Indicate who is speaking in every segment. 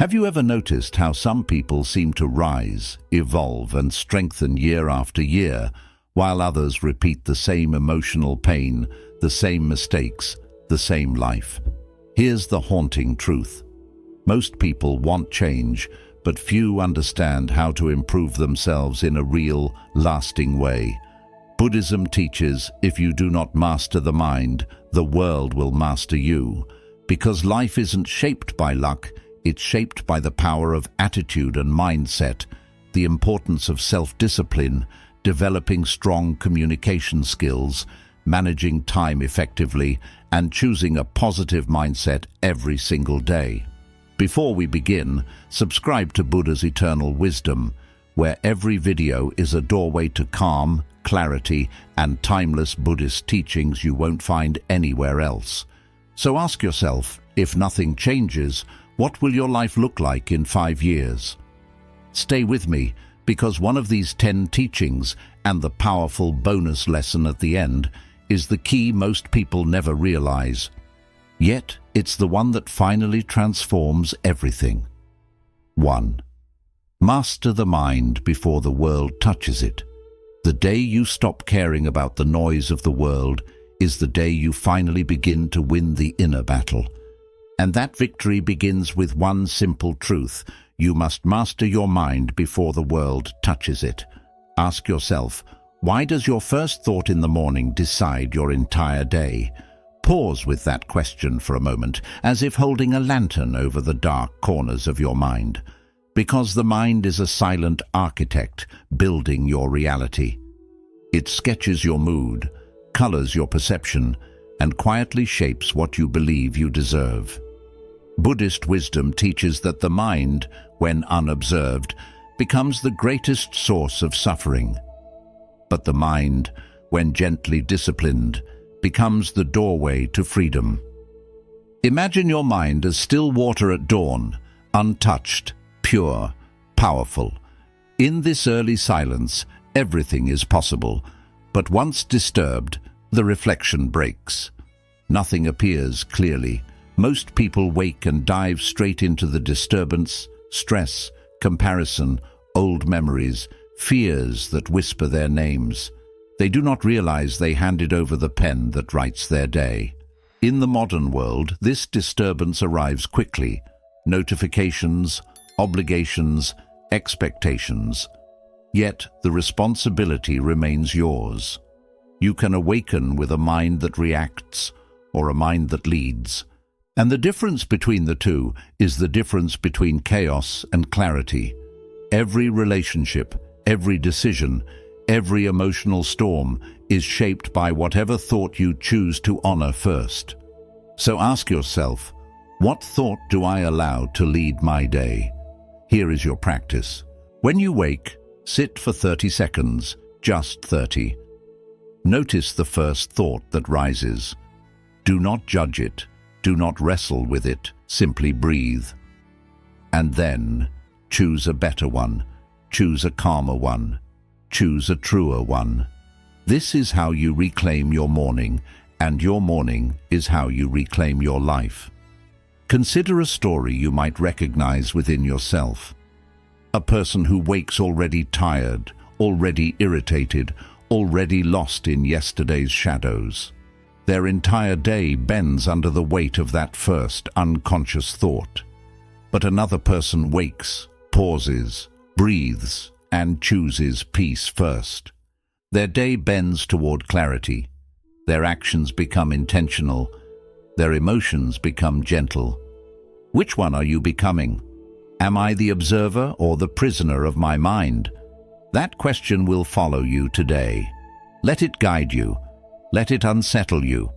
Speaker 1: Have you ever noticed how some people seem to rise, evolve, and strengthen year after year, while others repeat the same emotional pain, the same mistakes, the same life? Here's the haunting truth. Most people want change, but few understand how to improve themselves in a real, lasting way. Buddhism teaches, if you do not master the mind, the world will master you. Because life isn't shaped by luck, it's shaped by the power of attitude and mindset, the importance of self-discipline, developing strong communication skills, managing time effectively, and choosing a positive mindset every single day. Before we begin, subscribe to Buddha's Eternal Wisdom, where every video is a doorway to calm, clarity, and timeless Buddhist teachings you won't find anywhere else. So ask yourself, if nothing changes, what will your life look like in 5 years? Stay with me, because one of these 10 teachings and the powerful bonus lesson at the end is the key most people never realize. Yet, it's the one that finally transforms everything. 1. Master the mind before the world touches it. The day you stop caring about the noise of the world is the day you finally begin to win the inner battle. And that victory begins with one simple truth: you must master your mind before the world touches it. Ask yourself, why does your first thought in the morning decide your entire day? Pause with that question for a moment, as if holding a lantern over the dark corners of your mind. Because the mind is a silent architect building your reality. It sketches your mood, colors your perception, and quietly shapes what you believe you deserve. Buddhist wisdom teaches that the mind, when unobserved, becomes the greatest source of suffering. But the mind, when gently disciplined, becomes the doorway to freedom. Imagine your mind as still water at dawn, untouched, pure, powerful. In this early silence, everything is possible, but once disturbed, the reflection breaks. Nothing appears clearly. Most people wake and dive straight into the disturbance, stress, comparison, old memories, fears that whisper their names. They do not realize they handed over the pen that writes their day. In the modern world, this disturbance arrives quickly. Notifications, obligations, expectations. Yet the responsibility remains yours. You can awaken with a mind that reacts or a mind that leads. And the difference between the two is the difference between chaos and clarity. Every relationship, every decision, every emotional storm is shaped by whatever thought you choose to honor first. So ask yourself, what thought do I allow to lead my day? Here is your practice. When you wake, sit for 30 seconds, just 30. Notice the first thought that rises. Do not judge it. Do not wrestle with it, simply breathe. And then, choose a better one, choose a calmer one, choose a truer one. This is how you reclaim your morning, and your morning is how you reclaim your life. Consider a story you might recognize within yourself. A person who wakes already tired, already irritated, already lost in yesterday's shadows. Their entire day bends under the weight of that first unconscious thought. But another person wakes, pauses, breathes, and chooses peace first. Their day bends toward clarity. Their actions become intentional. Their emotions become gentle. Which one are you becoming? Am I the observer or the prisoner of my mind? That question will follow you today. Let it guide you. Let it unsettle you.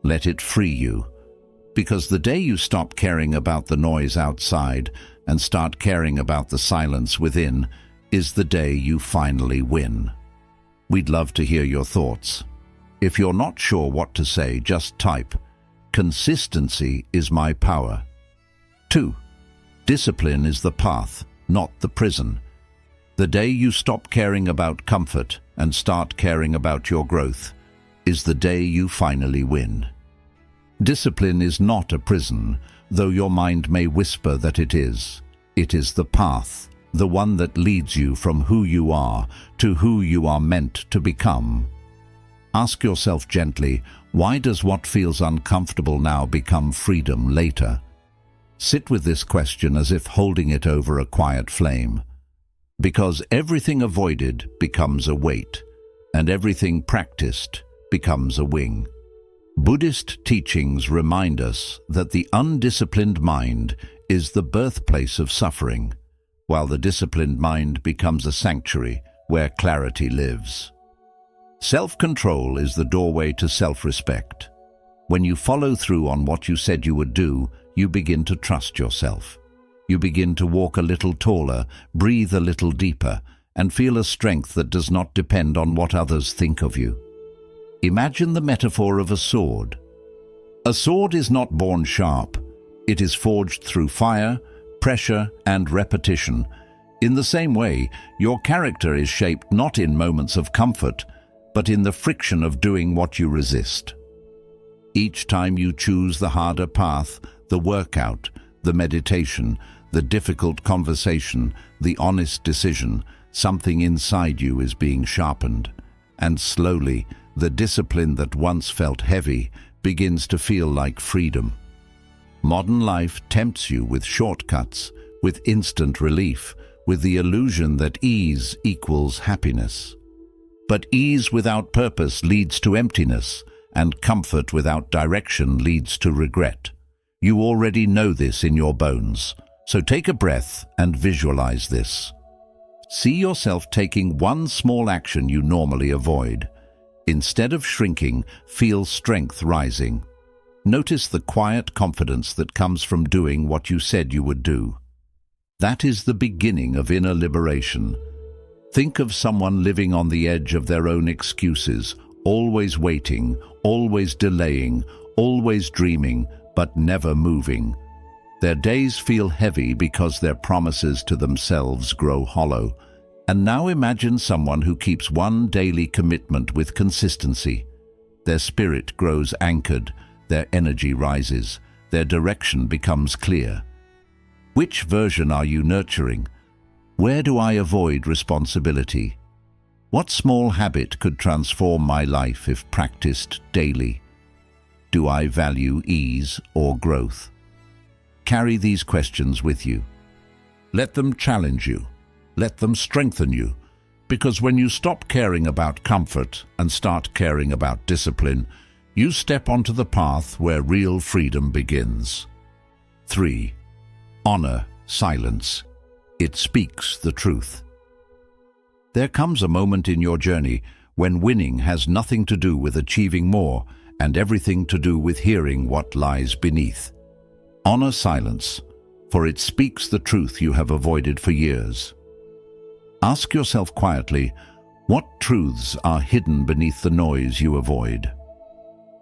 Speaker 1: Let it free you. Because the day you stop caring about the noise outside and start caring about the silence within is the day you finally win. We'd love to hear your thoughts. If you're not sure what to say, just type, "Consistency is my power." 2. Discipline is the path, not the prison. The day you stop caring about comfort and start caring about your growth is the day you finally win. Discipline is not a prison, though your mind may whisper that it is. It is the path, the one that leads you from who you are to who you are meant to become. Ask yourself gently, why does what feels uncomfortable now become freedom later? Sit with this question as if holding it over a quiet flame. Because everything avoided becomes a weight, and everything practiced becomes a wing. Buddhist teachings remind us that the undisciplined mind is the birthplace of suffering, while the disciplined mind becomes a sanctuary where clarity lives. Self-control is the doorway to self-respect. When you follow through on what you said you would do, you begin to trust yourself. You begin to walk a little taller, breathe a little deeper, and feel a strength that does not depend on what others think of you. Imagine the metaphor of a sword. A sword is not born sharp. It is forged through fire, pressure, and repetition. In the same way, your character is shaped not in moments of comfort, but in the friction of doing what you resist. Each time you choose the harder path, the workout, the meditation, the difficult conversation, the honest decision, something inside you is being sharpened. And slowly, the discipline that once felt heavy begins to feel like freedom. Modern life tempts you with shortcuts, with instant relief, with the illusion that ease equals happiness. But ease without purpose leads to emptiness, and comfort without direction leads to regret. You already know this in your bones, so take a breath and visualize this. See yourself taking one small action you normally avoid. Instead of shrinking, feel strength rising. Notice the quiet confidence that comes from doing what you said you would do. That is the beginning of inner liberation. Think of someone living on the edge of their own excuses, always waiting, always delaying, always dreaming, but never moving. Their days feel heavy because their promises to themselves grow hollow. And now imagine someone who keeps one daily commitment with consistency. Their spirit grows anchored, their energy rises, their direction becomes clear. Which version are you nurturing? Where do I avoid responsibility? What small habit could transform my life if practiced daily? Do I value ease or growth? Carry these questions with you. Let them challenge you. Let them strengthen you. Because when you stop caring about comfort and start caring about discipline, you step onto the path where real freedom begins. 3. Honor silence. It speaks the truth. There comes a moment in your journey when winning has nothing to do with achieving more and everything to do with hearing what lies beneath. Honor silence, for it speaks the truth you have avoided for years. Ask yourself quietly, what truths are hidden beneath the noise you avoid?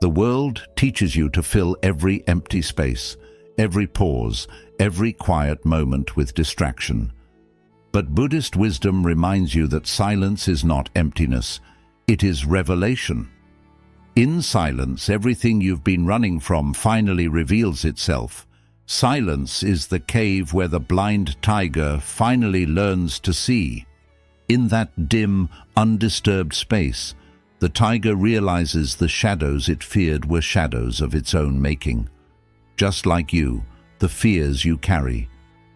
Speaker 1: The world teaches you to fill every empty space, every pause, every quiet moment with distraction. But Buddhist wisdom reminds you that silence is not emptiness, it is revelation. In silence, everything you've been running from finally reveals itself. Silence is the cave where the blind tiger finally learns to see. In that dim, undisturbed space, the tiger realizes the shadows it feared were shadows of its own making. Just like you, the fears you carry,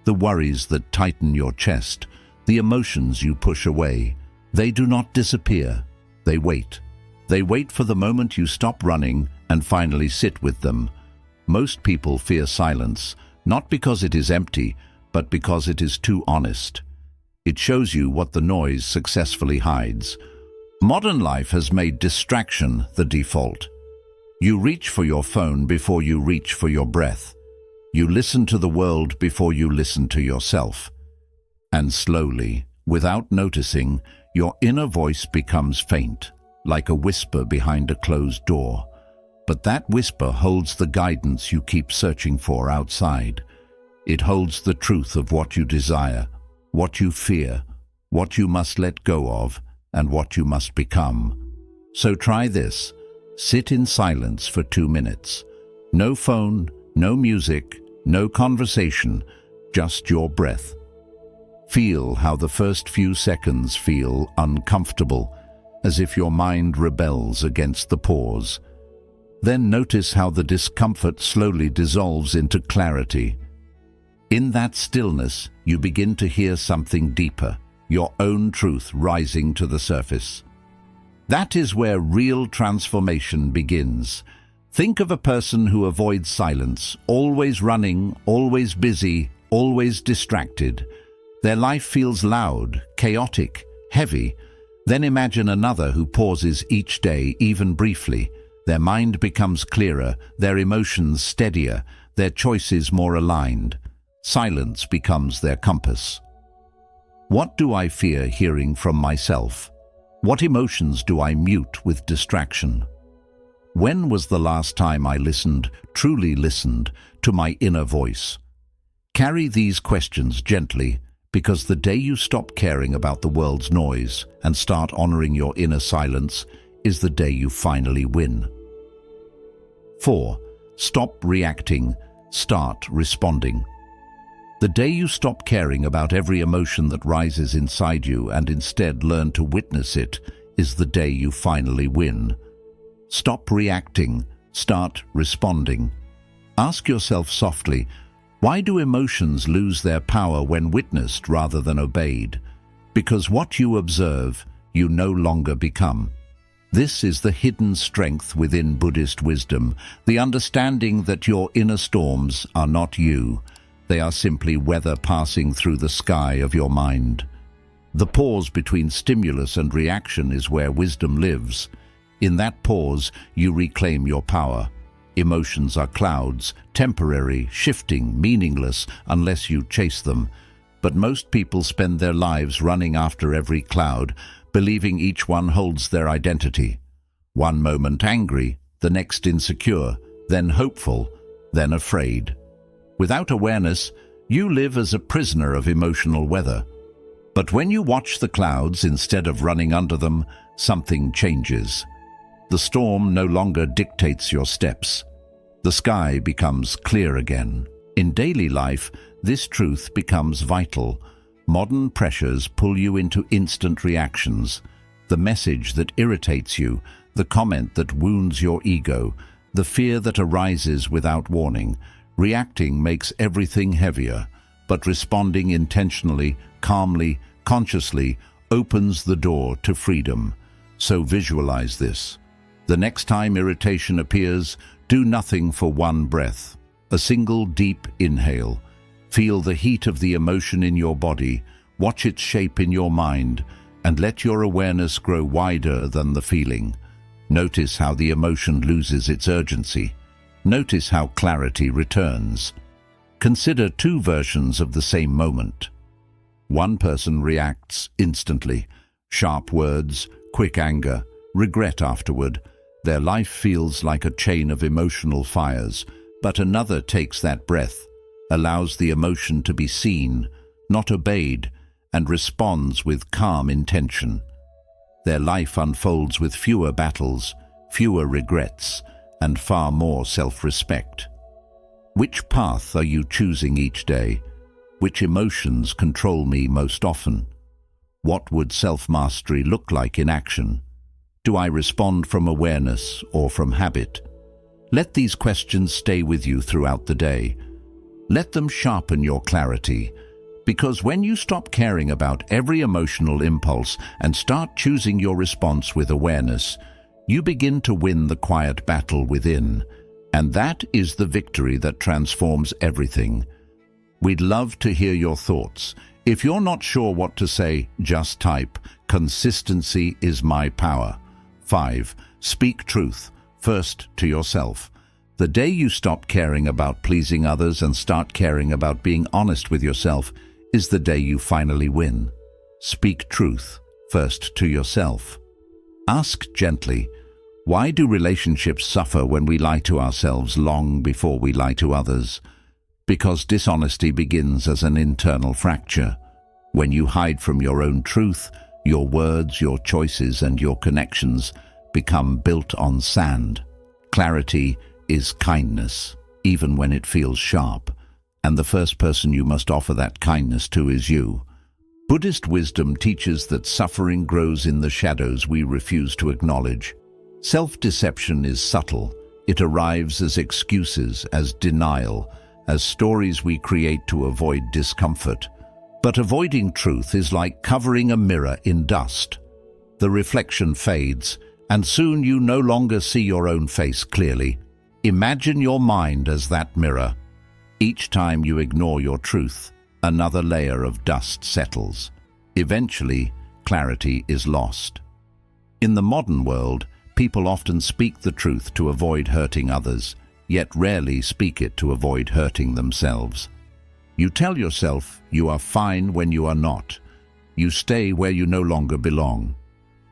Speaker 1: the worries that tighten your chest, the emotions you push away, they do not disappear, they wait. They wait for the moment you stop running and finally sit with them. Most people fear silence, not because it is empty, but because it is too honest. It shows you what the noise successfully hides. Modern life has made distraction the default. You reach for your phone before you reach for your breath. You listen to the world before you listen to yourself. And slowly, without noticing, your inner voice becomes faint, like a whisper behind a closed door. But that whisper holds the guidance you keep searching for outside. It holds the truth of what you desire, what you fear, what you must let go of, and what you must become. So try this. Sit in silence for 2 minutes. No phone, no music, no conversation, just your breath. Feel how the first few seconds feel uncomfortable, as if your mind rebels against the pause. Then notice how the discomfort slowly dissolves into clarity. In that stillness, you begin to hear something deeper, your own truth rising to the surface. That is where real transformation begins. Think of a person who avoids silence, always running, always busy, always distracted. Their life feels loud, chaotic, heavy. Then imagine another who pauses each day, even briefly. Their mind becomes clearer, their emotions steadier, their choices more aligned. Silence becomes their compass. What do I fear hearing from myself? What emotions do I mute with distraction? When was the last time I listened, truly listened, to my inner voice? Carry these questions gently, because the day you stop caring about the world's noise and start honoring your inner silence is the day you finally win. 4. Stop reacting, start responding. The day you stop caring about every emotion that rises inside you and instead learn to witness it is the day you finally win. Stop reacting, start responding. Ask yourself softly, why do emotions lose their power when witnessed rather than obeyed? Because what you observe, you no longer become. This is the hidden strength within Buddhist wisdom, the understanding that your inner storms are not you. They are simply weather passing through the sky of your mind. The pause between stimulus and reaction is where wisdom lives. In that pause, you reclaim your power. Emotions are clouds, temporary, shifting, meaningless, unless you chase them. But most people spend their lives running after every cloud, believing each one holds their identity. One moment angry, the next insecure, then hopeful, then afraid. Without awareness, you live as a prisoner of emotional weather. But when you watch the clouds instead of running under them, something changes. The storm no longer dictates your steps. The sky becomes clear again. In daily life, this truth becomes vital. Modern pressures pull you into instant reactions. The message that irritates you, the comment that wounds your ego, the fear that arises without warning. Reacting makes everything heavier, but responding intentionally, calmly, consciously opens the door to freedom. So visualize this. The next time irritation appears, do nothing for one breath. A single deep inhale. Feel the heat of the emotion in your body, watch its shape in your mind, and let your awareness grow wider than the feeling. Notice how the emotion loses its urgency. Notice how clarity returns. Consider two versions of the same moment. One person reacts instantly. Sharp words, quick anger, regret afterward. Their life feels like a chain of emotional fires. But another takes that breath, allows the emotion to be seen, not obeyed, and responds with calm intention. Their life unfolds with fewer battles, fewer regrets, and far more self-respect. Which path are you choosing each day? Which emotions control me most often? What would self-mastery look like in action? Do I respond from awareness or from habit? Let these questions stay with you throughout the day. Let them sharpen your clarity, because when you stop caring about every emotional impulse and start choosing your response with awareness, you begin to win the quiet battle within, and that is the victory that transforms everything. We'd love to hear your thoughts. If you're not sure what to say, just type, "Consistency is my power." 5. Speak truth, first to yourself. The day you stop caring about pleasing others and start caring about being honest with yourself is the day you finally win. Speak truth, first to yourself. Ask gently, why do relationships suffer when we lie to ourselves long before we lie to others? Because dishonesty begins as an internal fracture. When you hide from your own truth, your words, your choices, and your connections become built on sand. Clarity is kindness, even when it feels sharp. and the first person you must offer that kindness to is you. Buddhist wisdom teaches that suffering grows in the shadows we refuse to acknowledge. Self-deception is subtle. It arrives as excuses, as denial, as stories we create to avoid discomfort. But avoiding truth is like covering a mirror in dust. The reflection fades, and soon you no longer see your own face clearly. Imagine your mind as that mirror. Each time you ignore your truth, another layer of dust settles. Eventually, clarity is lost. In the modern world, people often speak the truth to avoid hurting others, yet rarely speak it to avoid hurting themselves. You tell yourself you are fine when you are not. You stay where you no longer belong.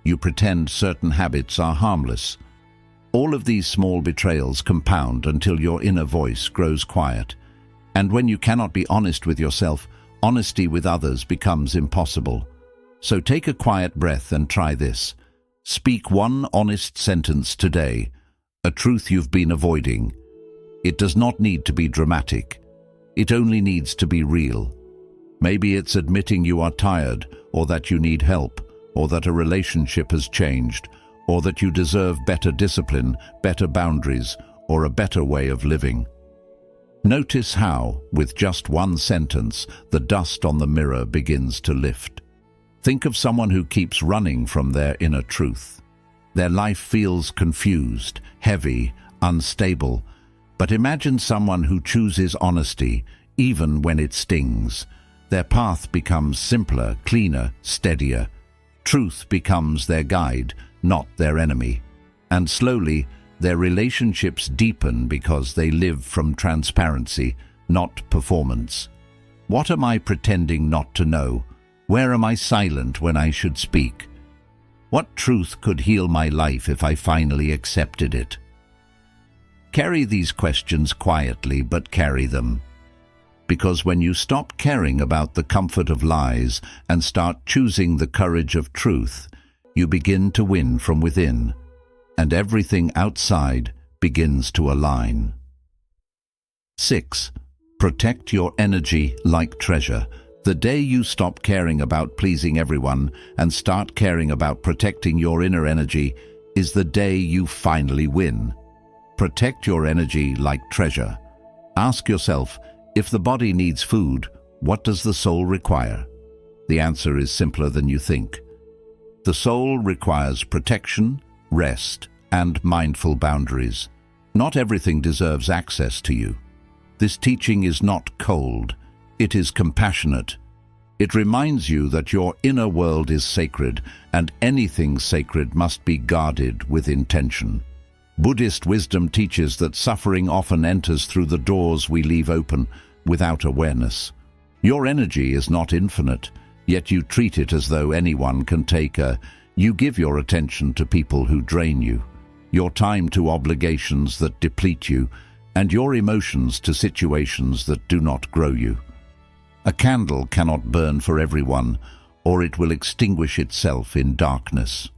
Speaker 1: You pretend certain habits are harmless. All of these small betrayals compound until your inner voice grows quiet. And when you cannot be honest with yourself, honesty with others becomes impossible. So take a quiet breath and try this. Speak one honest sentence today, a truth you've been avoiding. It does not need to be dramatic. It only needs to be real. Maybe it's admitting you are tired, or that you need help, or that a relationship has changed, or that you deserve better discipline, better boundaries, or a better way of living. Notice how, with just one sentence, the dust on the mirror begins to lift. Think of someone who keeps running from their inner truth. Their life feels confused, heavy, unstable. But imagine someone who chooses honesty, even when it stings. Their path becomes simpler, cleaner, steadier. Truth becomes their guide, not their enemy. And slowly, their relationships deepen because they live from transparency, not performance. What am I pretending not to know? Where am I silent when I should speak? What truth could heal my life if I finally accepted it? Carry these questions quietly, but carry them. Because when you stop caring about the comfort of lies and start choosing the courage of truth, you begin to win from within, and everything outside begins to align. 6. Protect your energy like treasure. The day you stop caring about pleasing everyone and start caring about protecting your inner energy is the day you finally win. Protect your energy like treasure. Ask yourself, if the body needs food, what does the soul require? The answer is simpler than you think. The soul requires protection, rest, and mindful boundaries. Not everything deserves access to you. This teaching is not cold, it is compassionate. It reminds you that your inner world is sacred, and anything sacred must be guarded with intention. Buddhist wisdom teaches that suffering often enters through the doors we leave open without awareness. Your energy is not infinite, yet you treat it as though anyone can take you give your attention to people who drain you, your time to obligations that deplete you, and your emotions to situations that do not grow you. A candle cannot burn for everyone, or it will extinguish itself in darkness.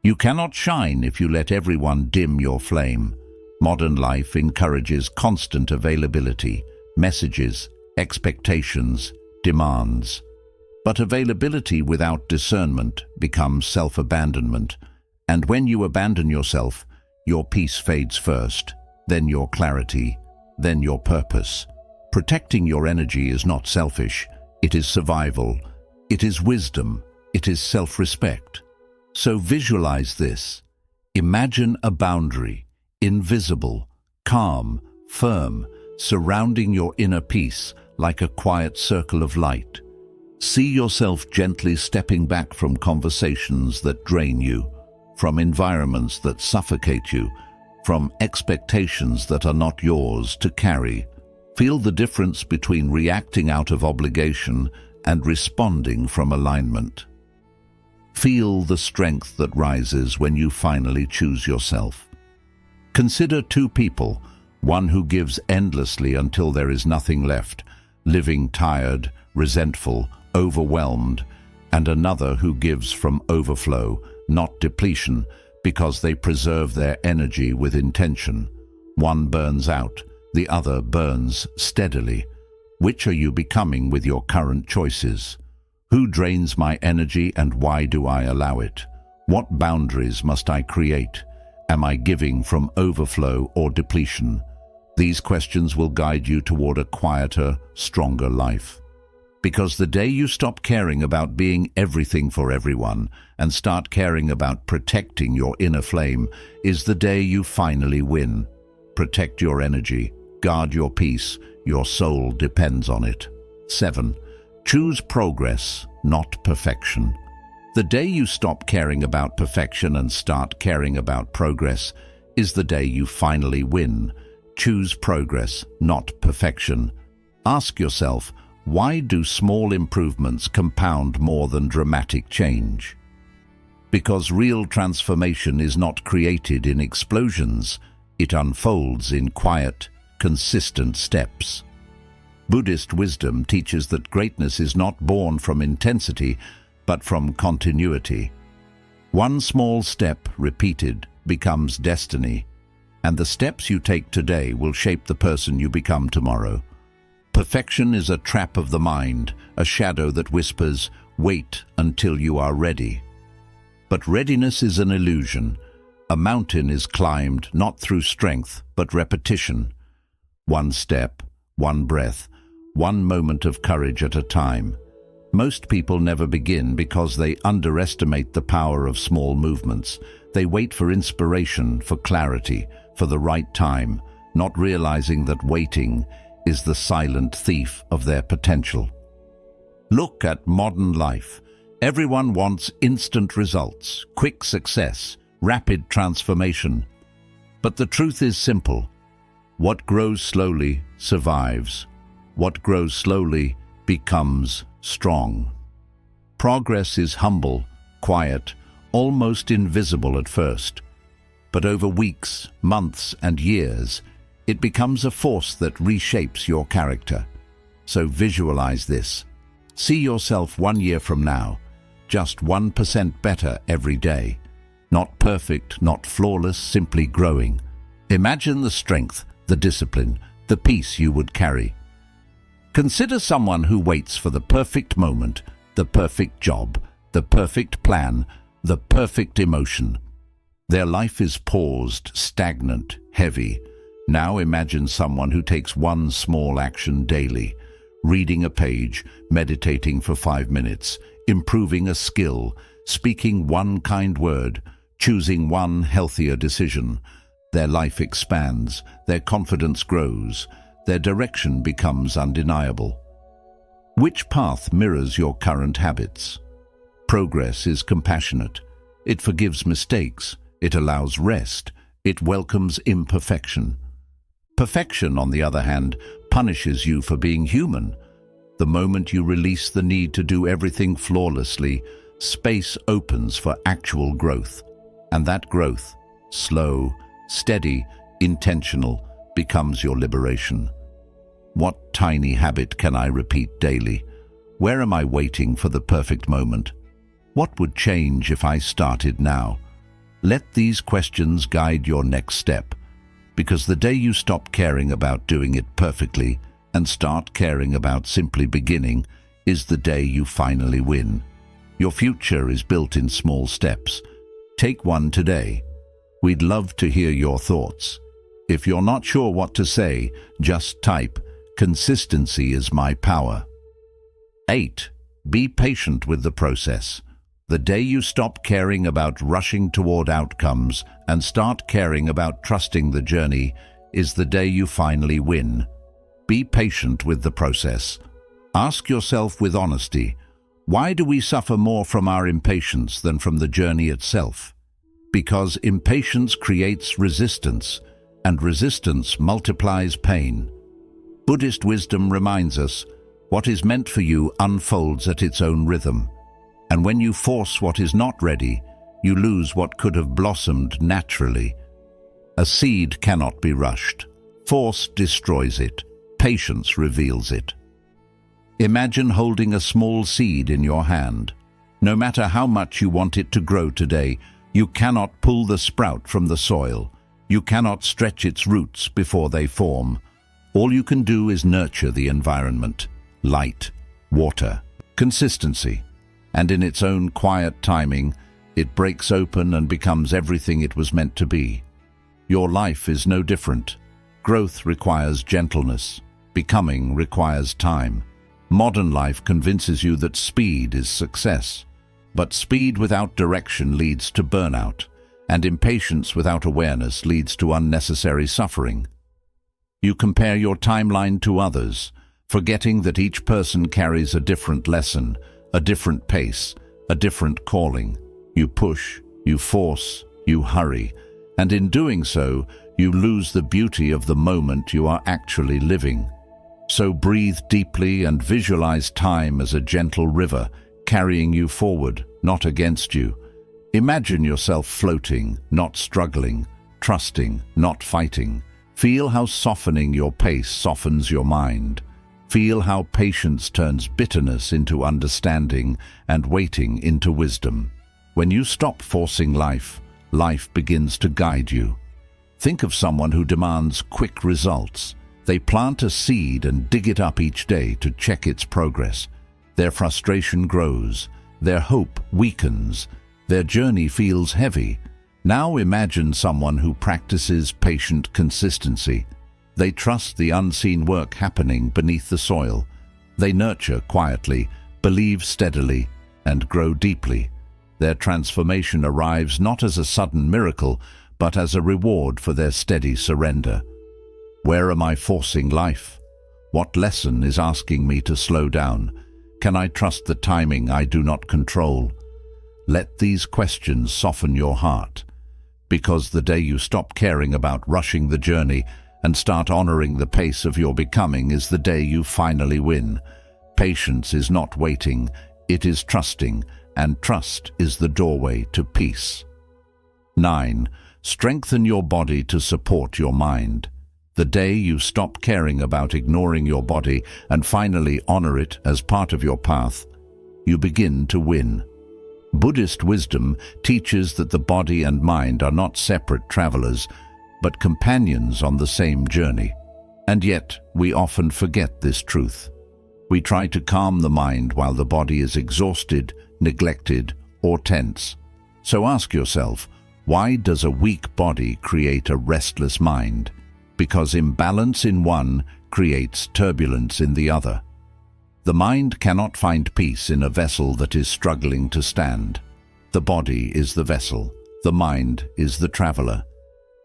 Speaker 1: You cannot shine if you let everyone dim your flame. Modern life encourages constant availability, messages, expectations, demands. But availability without discernment becomes self-abandonment, and when you abandon yourself, your peace fades first, then your clarity, then your purpose. Protecting your energy is not selfish, it is survival, it is wisdom, it is self-respect. So visualize this. Imagine a boundary, invisible, calm, firm, surrounding your inner peace like a quiet circle of light. See yourself gently stepping back from conversations that drain you, from environments that suffocate you, from expectations that are not yours to carry. Feel the difference between reacting out of obligation and responding from alignment. Feel the strength that rises when you finally choose yourself. Consider two people, one who gives endlessly until there is nothing left, living tired, resentful, overwhelmed, and another who gives from overflow, not depletion, because they preserve their energy with intention. One burns out, the other burns steadily. Which are you becoming with your current choices? Who drains my energy and why do I allow it? What boundaries must I create? Am I giving from overflow or depletion? These questions will guide you toward a quieter, stronger life. Because the day you stop caring about being everything for everyone and start caring about protecting your inner flame is the day you finally win. Protect your energy, guard your peace, your soul depends on it. 7. Choose progress, not perfection. The day you stop caring about perfection and start caring about progress is the day you finally win. Choose progress, not perfection. Ask yourself, why do small improvements compound more than dramatic change? Because real transformation is not created in explosions, it unfolds in quiet, consistent steps. Buddhist wisdom teaches that greatness is not born from intensity, but from continuity. One small step, repeated, becomes destiny, and the steps you take today will shape the person you become tomorrow. Perfection is a trap of the mind, a shadow that whispers, "Wait until you are ready." But readiness is an illusion. A mountain is climbed not through strength, but repetition. One step, one breath, one moment of courage at a time. Most people never begin because they underestimate the power of small movements. They wait for inspiration, for clarity, for the right time, not realizing that waiting is the silent thief of their potential. Look at modern life. Everyone wants instant results, quick success, rapid transformation. But the truth is simple. What grows slowly survives. What grows slowly becomes strong. Progress is humble, quiet, almost invisible at first. But over weeks, months, and years, it becomes a force that reshapes your character. So visualize this. See yourself 1 year from now, just 1% better every day. Not perfect, not flawless, simply growing. Imagine the strength, the discipline, the peace you would carry. Consider someone who waits for the perfect moment, the perfect job, the perfect plan, the perfect emotion. Their life is paused, stagnant, heavy. Now imagine someone who takes one small action daily, reading a page, meditating for 5 minutes, improving a skill, speaking one kind word, choosing one healthier decision. Their life expands, their confidence grows, their direction becomes undeniable. Which path mirrors your current habits? Progress is compassionate. It forgives mistakes. It allows rest. It welcomes imperfection. Perfection, on the other hand, punishes you for being human. The moment you release the need to do everything flawlessly, space opens for actual growth. And that growth, slow, steady, intentional, becomes your liberation. What tiny habit can I repeat daily? Where am I waiting for the perfect moment? What would change if I started now? Let these questions guide your next step, because the day you stop caring about doing it perfectly and start caring about simply beginning is the day you finally win. Your future is built in small steps. Take one today. We'd love to hear your thoughts. If you're not sure what to say, just type, "Consistency is my power." 8. Be patient with the process. The day you stop caring about rushing toward outcomes and start caring about trusting the journey is the day you finally win. Be patient with the process. Ask yourself with honesty, why do we suffer more from our impatience than from the journey itself? Because impatience creates resistance, and resistance multiplies pain. Buddhist wisdom reminds us, what is meant for you unfolds at its own rhythm. And when you force what is not ready, you lose what could have blossomed naturally. A seed cannot be rushed. Force destroys it. Patience reveals it. Imagine holding a small seed in your hand. No matter how much you want it to grow today, you cannot pull the sprout from the soil. You cannot stretch its roots before they form. All you can do is nurture the environment, light, water, consistency, and in its own quiet timing, it breaks open and becomes everything it was meant to be. Your life is no different. Growth requires gentleness. Becoming requires time. Modern life convinces you that speed is success. But speed without direction leads to burnout, and impatience without awareness leads to unnecessary suffering. You compare your timeline to others, forgetting that each person carries a different lesson, a different pace, a different calling. You push, you force, you hurry, and in doing so, you lose the beauty of the moment you are actually living. So breathe deeply and visualize time as a gentle river, carrying you forward, not against you. Imagine yourself floating, not struggling, trusting, not fighting. Feel how softening your pace softens your mind. Feel how patience turns bitterness into understanding and waiting into wisdom. When you stop forcing life, life begins to guide you. Think of someone who demands quick results. They plant a seed and dig it up each day to check its progress. Their frustration grows, their hope weakens, their journey feels heavy. Now imagine someone who practices patient consistency. They trust the unseen work happening beneath the soil. They nurture quietly, believe steadily, and grow deeply. Their transformation arrives not as a sudden miracle, but as a reward for their steady surrender. Where am I forcing life? What lesson is asking me to slow down? Can I trust the timing I do not control? Let these questions soften your heart, because the day you stop caring about rushing the journey and start honoring the pace of your becoming is the day you finally win. Patience is not waiting, it is trusting, and trust is the doorway to peace. 9. Strengthen your body to support your mind. The day you stop caring about ignoring your body and finally honor it as part of your path, you begin to win. Buddhist wisdom teaches that the body and mind are not separate travelers, but companions on the same journey. And yet, we often forget this truth. We try to calm the mind while the body is exhausted, neglected, or tense. So ask yourself, why does a weak body create a restless mind? Because imbalance in one creates turbulence in the other. The mind cannot find peace in a vessel that is struggling to stand. The body is the vessel, the mind is the traveler.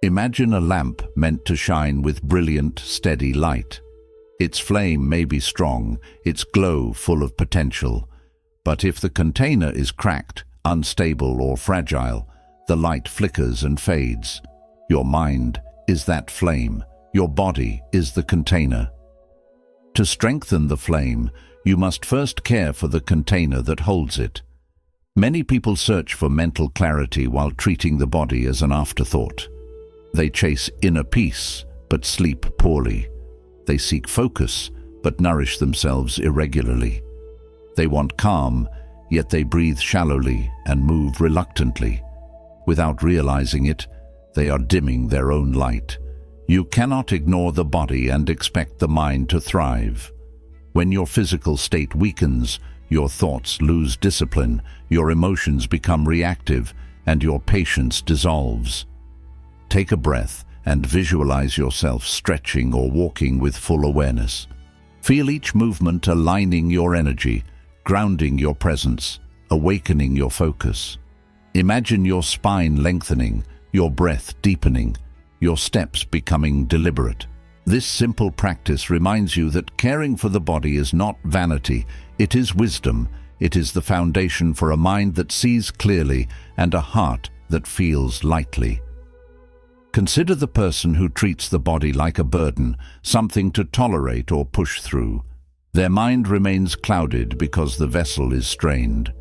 Speaker 1: Imagine a lamp meant to shine with brilliant, steady light. Its flame may be strong, its glow full of potential, but if the container is cracked, unstable, or fragile, the light flickers and fades. Your mind is that flame. Your body is the container. To strengthen the flame, you must first care for the container that holds it. Many people search for mental clarity while treating the body as an afterthought. They chase inner peace, but sleep poorly. They seek focus, but nourish themselves irregularly. They want calm, yet they breathe shallowly and move reluctantly. Without realizing it, they are dimming their own light. You cannot ignore the body and expect the mind to thrive. When your physical state weakens, your thoughts lose discipline, your emotions become reactive, and your patience dissolves. Take a breath and visualize yourself stretching or walking with full awareness. Feel each movement aligning your energy, grounding your presence, awakening your focus. Imagine your spine lengthening, your breath deepening, your steps becoming deliberate. This simple practice reminds you that caring for the body is not vanity, it is wisdom. It is the foundation for a mind that sees clearly and a heart that feels lightly. Consider the person who treats the body like a burden, something to tolerate or push through. Their mind remains clouded because the vessel is strained.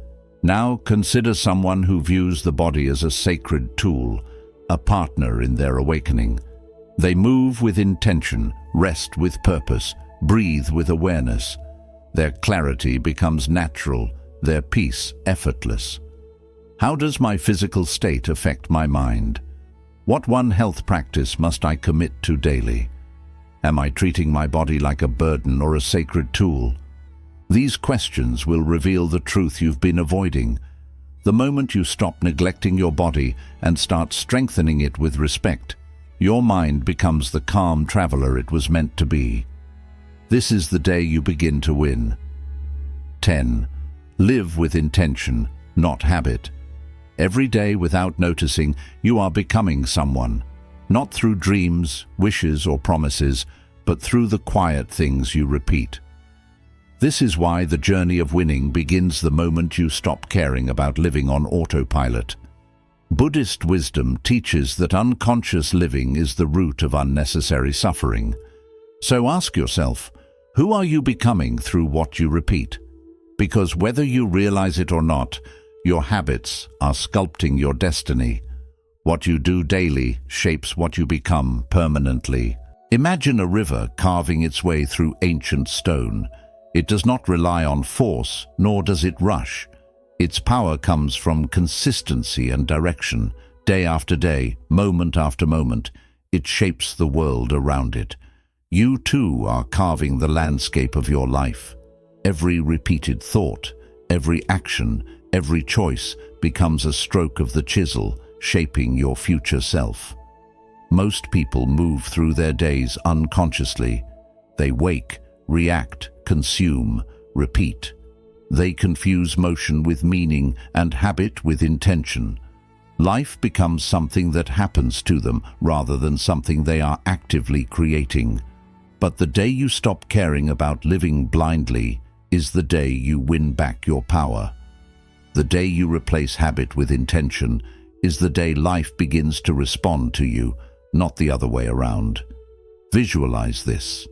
Speaker 1: Now consider someone who views the body as a sacred tool, a partner in their awakening. They move with intention, rest with purpose, breathe with awareness. Their clarity becomes natural, their peace effortless. How does my physical state affect my mind? What one health practice must I commit to daily? Am I treating my body like a burden or a sacred tool? These questions will reveal the truth you've been avoiding. The moment you stop neglecting your body and start strengthening it with respect, your mind becomes the calm traveler it was meant to be. This is the day you begin to win. 10. Live with intention, not habit. Every day, without noticing, you are becoming someone. Not through dreams, wishes, or promises, but through the quiet things you repeat. This is why the journey of winning begins the moment you stop caring about living on autopilot. Buddhist wisdom teaches that unconscious living is the root of unnecessary suffering. So ask yourself, who are you becoming through what you repeat? Because whether you realize it or not, your habits are sculpting your destiny. What you do daily shapes what you become permanently. Imagine a river carving its way through ancient stone. It does not rely on force, nor does it rush. Its power comes from consistency and direction. Day after day, moment after moment, it shapes the world around it. You too are carving the landscape of your life. Every repeated thought, every action, every choice becomes a stroke of the chisel, shaping your future self. Most people move through their days unconsciously. They wake, react, consume, repeat. They confuse motion with meaning and habit with intention. Life becomes something that happens to them rather than something they are actively creating. But the day you stop caring about living blindly is the day you win back your power. The day you replace habit with intention is the day life begins to respond to you, not the other way around. Visualize this.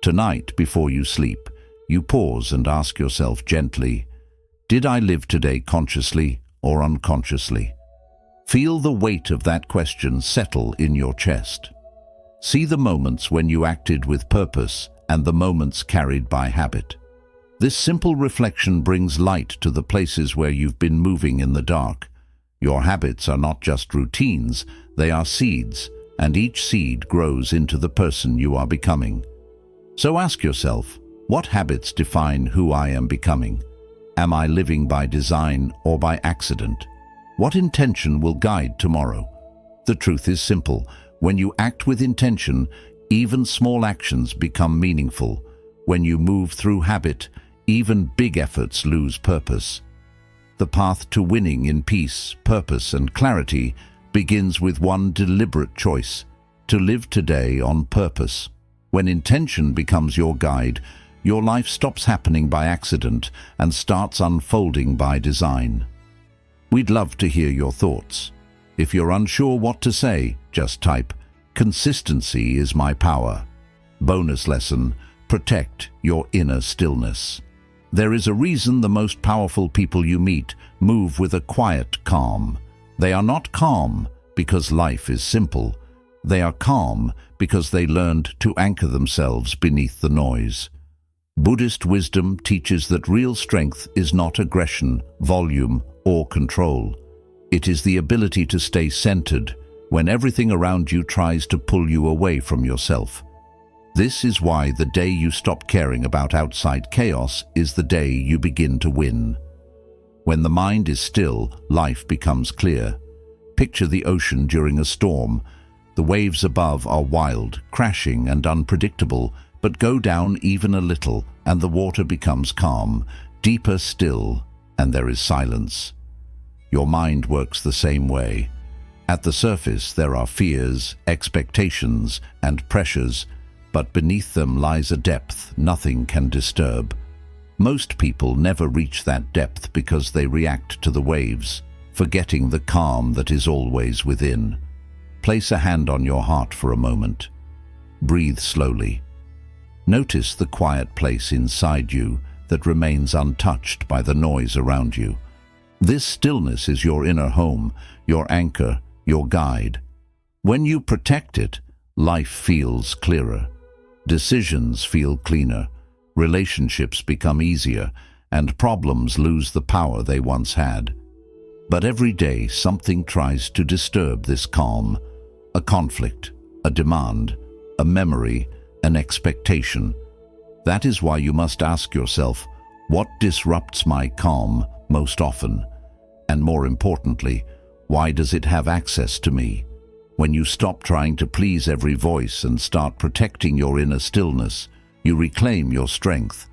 Speaker 1: Tonight, before you sleep, you pause and ask yourself gently, did I live today consciously or unconsciously? Feel the weight of that question settle in your chest. See the moments when you acted with purpose and the moments carried by habit. This simple reflection brings light to the places where you've been moving in the dark. Your habits are not just routines, they are seeds, and each seed grows into the person you are becoming. So ask yourself, what habits define who I am becoming? Am I living by design or by accident? What intention will guide tomorrow? The truth is simple. When you act with intention, even small actions become meaningful. When you move through habit, even big efforts lose purpose. The path to winning in peace, purpose, and clarity begins with one deliberate choice: to live today on purpose. When intention becomes your guide, your life stops happening by accident and starts unfolding by design. We'd love to hear your thoughts. If you're unsure what to say, just type, "Consistency is my power." Bonus lesson, protect your inner stillness. There is a reason the most powerful people you meet move with a quiet calm. They are not calm because life is simple. They are calm because they learned to anchor themselves beneath the noise. Buddhist wisdom teaches that real strength is not aggression, volume, or control. It is the ability to stay centered when everything around you tries to pull you away from yourself. This is why the day you stop caring about outside chaos is the day you begin to win. When the mind is still, life becomes clear. Picture the ocean during a storm. The waves above are wild, crashing, and unpredictable, but go down even a little, and the water becomes calm, deeper still, and there is silence. Your mind works the same way. At the surface, there are fears, expectations, and pressures, but beneath them lies a depth nothing can disturb. Most people never reach that depth because they react to the waves, forgetting the calm that is always within. Place a hand on your heart for a moment. Breathe slowly. Notice the quiet place inside you that remains untouched by the noise around you. This stillness is your inner home, your anchor, your guide. When you protect it, life feels clearer. Decisions feel cleaner, relationships become easier, and problems lose the power they once had. But every day something tries to disturb this calm. A conflict, a demand, a memory, an expectation. That is why you must ask yourself, what disrupts my calm most often? And more importantly, why does it have access to me? When you stop trying to please every voice and start protecting your inner stillness, you reclaim your strength.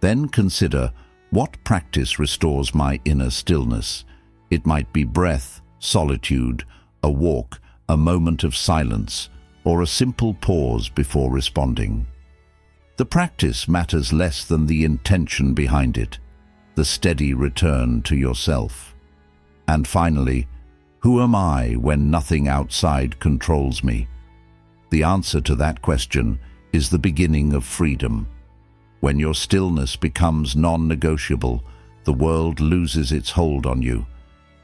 Speaker 1: Then consider, what practice restores my inner stillness? It might be breath, solitude, a walk, a moment of silence, or a simple pause before responding. The practice matters less than the intention behind it, the steady return to yourself. And finally, who am I when nothing outside controls me? The answer to that question is the beginning of freedom. When your stillness becomes non-negotiable, the world loses its hold on you.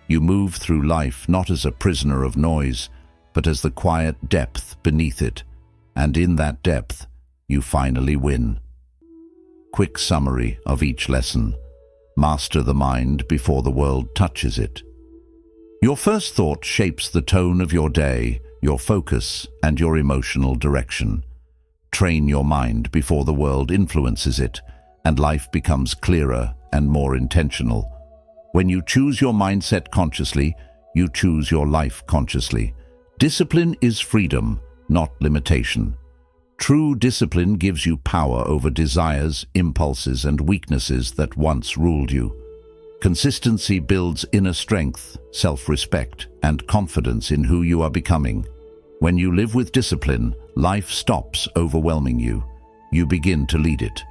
Speaker 1: You move through life not as a prisoner of noise, but as the quiet depth beneath it, and in that depth, you finally win. Quick summary of each lesson. Master the mind before the world touches it. Your first thought shapes the tone of your day, your focus, and your emotional direction. Train your mind before the world influences it, and life becomes clearer and more intentional. When you choose your mindset consciously, you choose your life consciously. Discipline is freedom, not limitation. True discipline gives you power over desires, impulses, and weaknesses that once ruled you. Consistency builds inner strength, self-respect, and confidence in who you are becoming. When you live with discipline, life stops overwhelming you. You begin to lead it.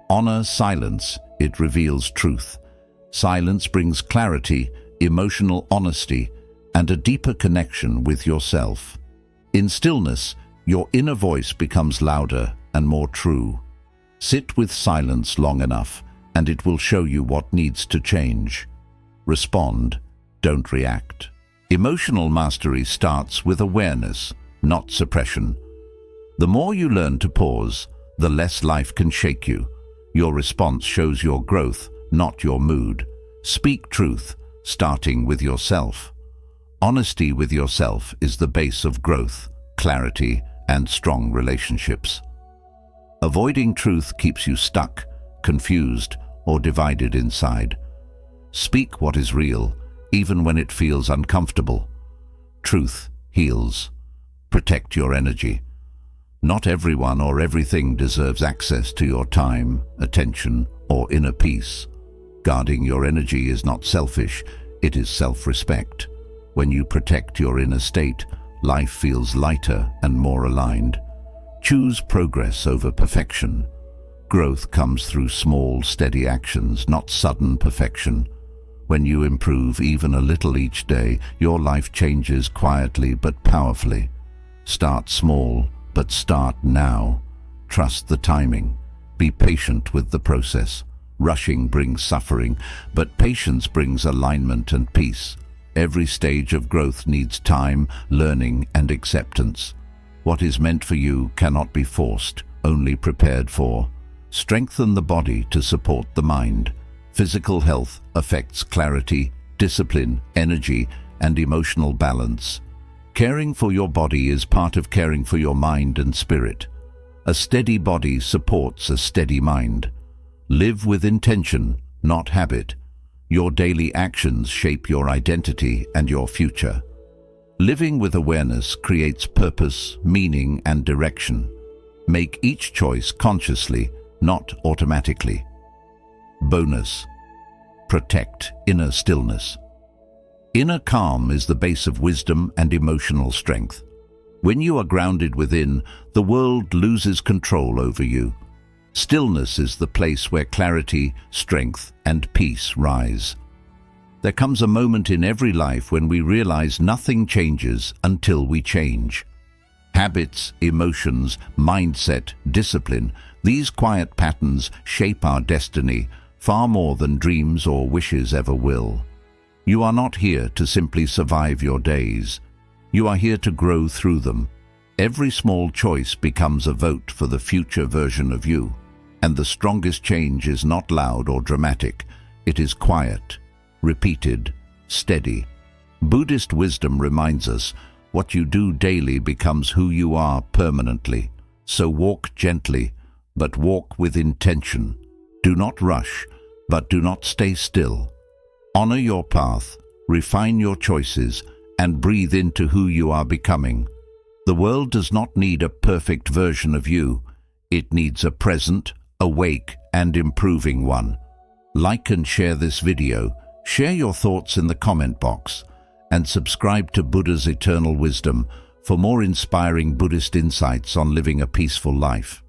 Speaker 1: Honor silence, it reveals truth. Silence brings clarity, emotional honesty, and a deeper connection with yourself. In stillness, your inner voice becomes louder and more true. Sit with silence long enough, and it will show you what needs to change. Respond, don't react. Emotional mastery starts with awareness, not suppression. The more you learn to pause, the less life can shake you. Your response shows your growth, not your mood. Speak truth, starting with yourself. Honesty with yourself is the base of growth, clarity, and strong relationships. Avoiding truth keeps you stuck, confused, or divided inside. Speak what is real, even when it feels uncomfortable. Truth heals. Protect your energy. Not everyone or everything deserves access to your time, attention, or inner peace. Guarding your energy is not selfish, it is self-respect. When you protect your inner state, life feels lighter and more aligned. Choose progress over perfection. Growth comes through small, steady actions, not sudden perfection. When you improve even a little each day, your life changes quietly but powerfully. Start small, but start now. Trust the timing. Be patient with the process. Rushing brings suffering, but patience brings alignment and peace. Every stage of growth needs time, learning, and acceptance. What is meant for you cannot be forced, only prepared for. Strengthen the body to support the mind. Physical health affects clarity, discipline, energy, and emotional balance. Caring for your body is part of caring for your mind and spirit. A steady body supports a steady mind. Live with intention, not habit. Your daily actions shape your identity and your future. Living with awareness creates purpose, meaning, and direction. Make each choice consciously, not automatically. Bonus: protect inner stillness. Inner calm is the base of wisdom and emotional strength. When you are grounded within, the world loses control over you. Stillness is the place where clarity, strength, and peace rise. There comes a moment in every life when we realize nothing changes until we change. Habits, emotions, mindset, discipline, these quiet patterns shape our destiny far more than dreams or wishes ever will. You are not here to simply survive your days. You are here to grow through them. Every small choice becomes a vote for the future version of you. And the strongest change is not loud or dramatic. It is quiet, repeated, steady. Buddhist wisdom reminds us, what you do daily becomes who you are permanently. So walk gently, but walk with intention. Do not rush, but do not stay still. Honor your path, refine your choices, and breathe into who you are becoming. The world does not need a perfect version of you. It needs a present, awake, and improving one. Like and share this video, share your thoughts in the comment box, and subscribe to Buddha's Eternal Wisdom for more inspiring Buddhist insights on living a peaceful life.